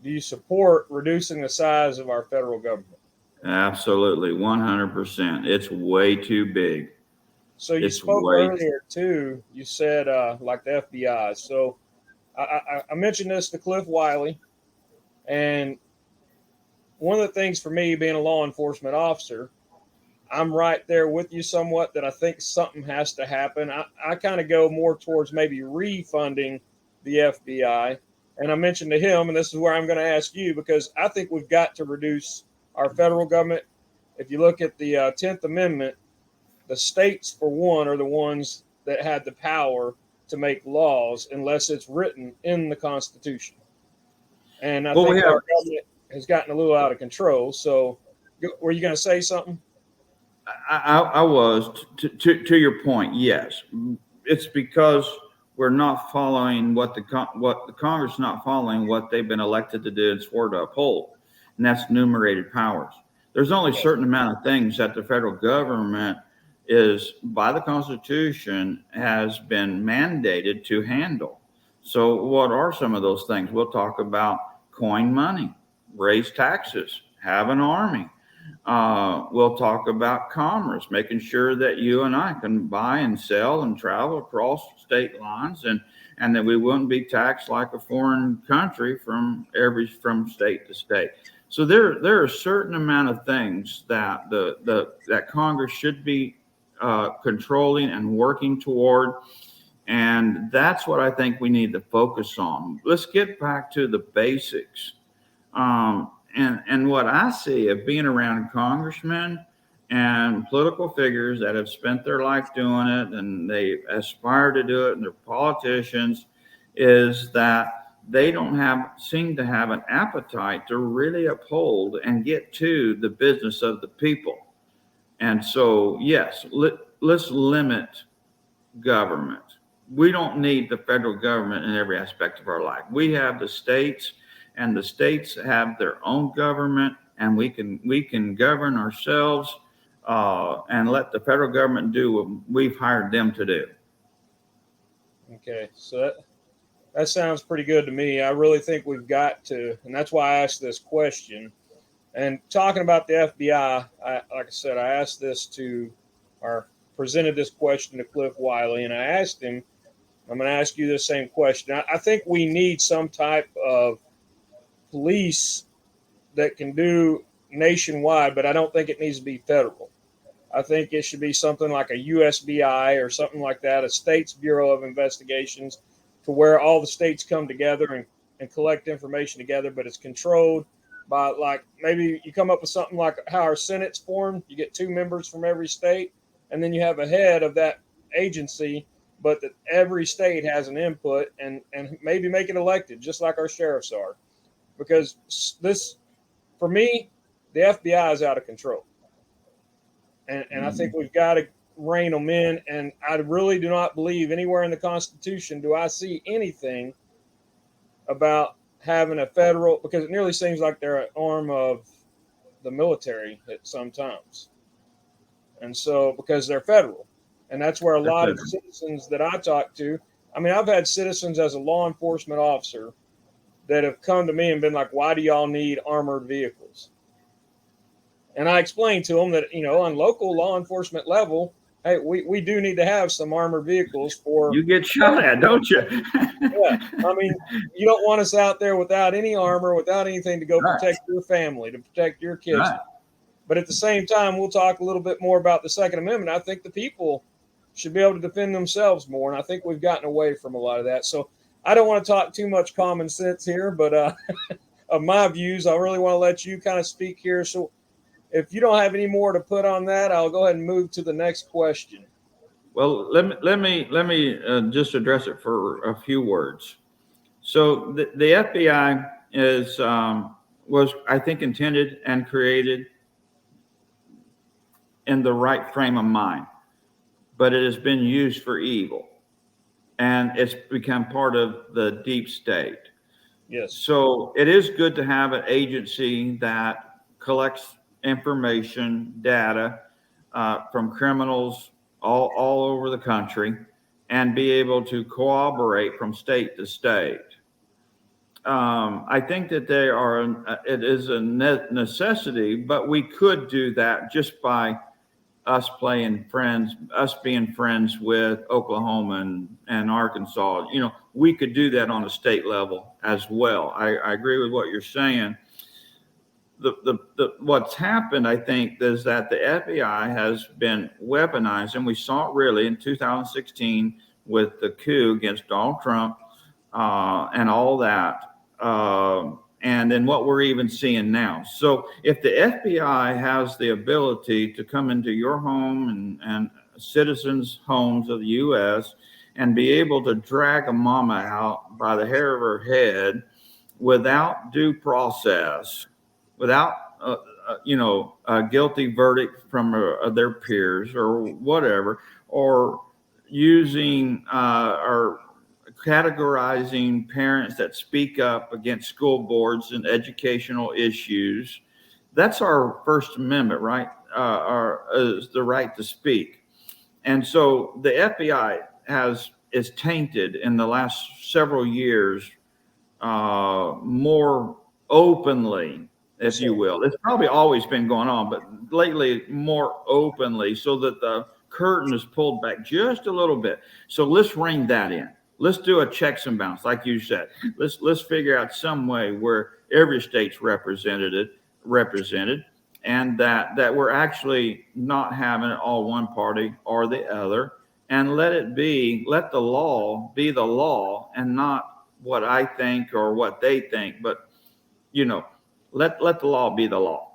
do you support reducing the size of our federal government? Absolutely, 100%. It's way too big. So you It's spoke way earlier too. You said like the FBI. So I mentioned this to Cliff Wiley, and one of the things for me being a law enforcement officer, I'm right there with you somewhat that I think something has to happen. I kind of go more towards maybe refunding the FBI. And I mentioned to him, and this is where I'm going to ask you, because I think we've got to reduce our federal government. If you look at the 10th Amendment, the states, for one, are the ones that had the power to make laws unless it's written in the Constitution. And I well. We think have. our government has gotten a little out of control. So, were you going to say something? I was to your point. Yes, it's because we're not following what the Congress is not following what they've been elected to do and swore to uphold, and that's enumerated powers. There's only a Yes. certain amount of things that the federal government is by the Constitution has been mandated to handle. So, what are some of those things? We'll talk about coin money, raise taxes, have an army. We'll talk about commerce, making sure that you and I can buy and sell and travel across state lines, and that we wouldn't be taxed like a foreign country from state to state. So there are a certain amount of things that that Congress should be controlling and working toward. And that's what I think we need to focus on. Let's get back to the basics. And what I see of being around congressmen and political figures that have spent their life doing it and they aspire to do it and they're politicians is that they don't seem to have an appetite to really uphold and get to the business of the people. And so, yes, let's limit government. We don't need the federal government in every aspect of our life. We have the states, and the states have their own government, and we can govern ourselves and let the federal government do what we've hired them to do. Okay. So that sounds pretty good to me. I really think we've got to, and that's why I asked this question. And talking about the FBI, like I said, I asked this to, or presented this question to Cliff Wiley, and I asked him, I'm going to ask you the same question. I think we need some type of police that can do nationwide, but I don't think it needs to be federal. I think it should be something like a USBI or something like that, a state's Bureau of Investigations, to where all the states come together and collect information together, but it's controlled by, like, maybe you come up with something like how our Senate's formed. You get 2 members from every state, and then you have a head of that agency, but that every state has an input, and maybe make it elected, just like our sheriffs are. Because this, for me, the FBI is out of control. And I think we've got to rein them in. And I really do not believe anywhere in the Constitution do I see anything about having a federal, because it nearly seems like they're an arm of the military at sometimes. And so, because they're federal. And that's where a They're lot of federal. citizens that I talk to, I mean, I've had citizens as a law enforcement officer that have come to me and been like, why do y'all need armored vehicles? And I explained to them that, on local law enforcement level, hey, we do need to have some armored vehicles for, You get shot at, don't you? yeah. I mean, you don't want us out there without any armor, without anything to go Right, protect your family, to protect your kids. right. But at the same time, we'll talk a little bit more about the Second Amendment. I think the people should be able to defend themselves more. And I think we've gotten away from a lot of that. So I don't want to talk too much common sense here, but of my views, I really want to let you kind of speak here. So if you don't have any more to put on that, I'll go ahead and move to the next question. Well, let me just address it for a few words. So the FBI was, I think, intended and created in the right frame of mind, but it has been used for evil, and it's become part of the deep state. Yes. So it is good to have an agency that collects information, data from criminals all over the country, and be able to cooperate from state to state. I think that they are. It is a necessity, but we could do that just by us playing friends, us being friends with Oklahoma and Arkansas. You know, we could do that on a state level as well. I agree with what you're saying. What's happened, I think, is that the FBI has been weaponized, and we saw it really in 2016 with the coup against Donald Trump and all that. And then what we're even seeing now. So if the FBI has the ability to come into your home and citizens' homes of the U.S. and be able to drag a mama out by the hair of her head without due process, without a guilty verdict from their peers or whatever, or using or categorizing parents that speak up against school boards and educational issues. That's our First Amendment, right? Is the right to speak. And so the FBI is tainted in the last several years more openly, if you will. It's probably always been going on, but lately more openly, so that the curtain is pulled back just a little bit. So let's rein that in. Let's do a checks and balance, like you said. Let's figure out some way where every state's represented, and that we're actually not having it all one party or the other, and let the law be the law, and not what I think or what they think, but let the law be the law.